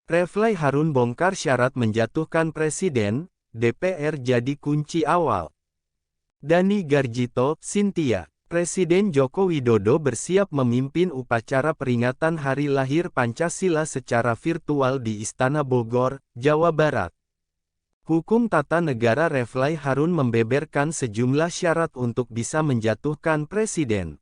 Refly Harun bongkar syarat menjatuhkan presiden, DPR jadi kunci awal. Dani Garjito, Cynthia. Presiden Joko Widodo bersiap memimpin upacara peringatan Hari Lahir Pancasila secara virtual di Istana Bogor, Jawa Barat. Hukum Tata Negara Refly Harun membeberkan sejumlah syarat untuk bisa menjatuhkan presiden.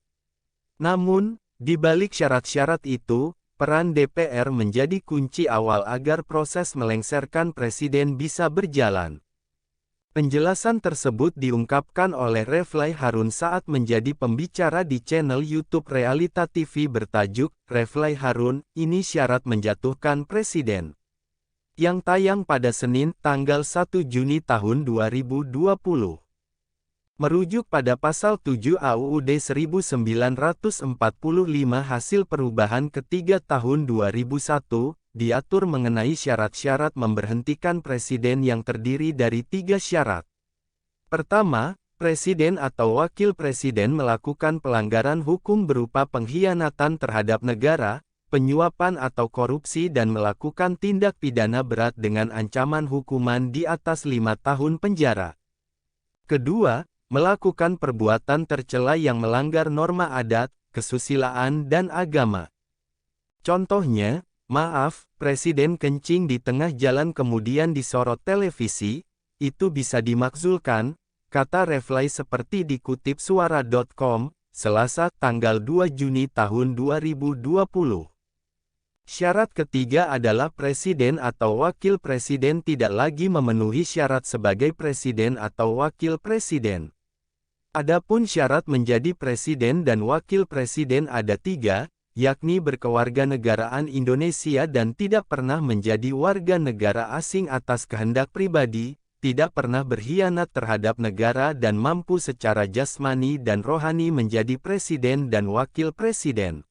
Namun, di balik syarat-syarat itu, peran DPR menjadi kunci awal agar proses melengsarkan presiden bisa berjalan. Penjelasan tersebut diungkapkan oleh Refly Harun saat menjadi pembicara di channel YouTube Realita TV bertajuk, Refly Harun, Ini Syarat Menjatuhkan Presiden, yang tayang pada Senin, tanggal 1 Juni tahun 2020. Merujuk pada pasal 7 AUUD 1945 hasil perubahan ketiga tahun 2001, diatur mengenai syarat-syarat memberhentikan presiden yang terdiri dari 3 syarat. Pertama, presiden atau wakil presiden melakukan pelanggaran hukum berupa pengkhianatan terhadap negara, penyuapan atau korupsi dan melakukan tindak pidana berat dengan ancaman hukuman di atas 5 tahun penjara. Kedua, melakukan perbuatan tercela yang melanggar norma adat, kesusilaan dan agama. Contohnya, maaf, presiden kencing di tengah jalan kemudian disorot televisi, itu bisa dimakzulkan, kata Refly seperti dikutip suara.com, Selasa, tanggal 2 Juni tahun 2020. Syarat ketiga adalah presiden atau wakil presiden tidak lagi memenuhi syarat sebagai presiden atau wakil presiden. Adapun syarat menjadi presiden dan wakil presiden ada 3, yakni berkewarganegaraan Indonesia dan tidak pernah menjadi warga negara asing atas kehendak pribadi, tidak pernah berkhianat terhadap negara dan mampu secara jasmani dan rohani menjadi presiden dan wakil presiden.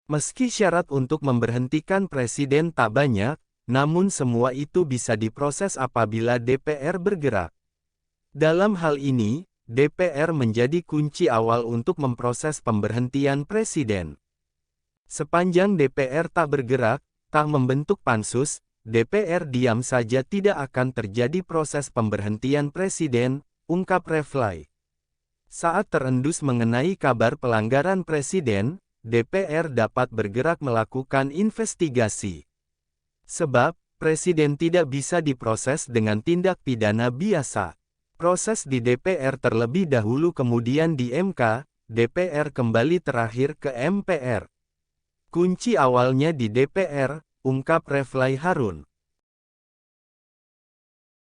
Meski syarat untuk memberhentikan presiden tak banyak, namun semua itu bisa diproses apabila DPR bergerak. Dalam hal ini, DPR menjadi kunci awal untuk memproses pemberhentian presiden. Sepanjang DPR tak bergerak, tak membentuk pansus, DPR diam saja tidak akan terjadi proses pemberhentian presiden, ungkap Refly. Saat terendus mengenai kabar pelanggaran presiden, DPR dapat bergerak melakukan investigasi. Sebab, presiden tidak bisa diproses dengan tindak pidana biasa. Proses di DPR terlebih dahulu kemudian di MK, DPR kembali terakhir ke MPR. Kunci awalnya di DPR, ungkap Refly Harun.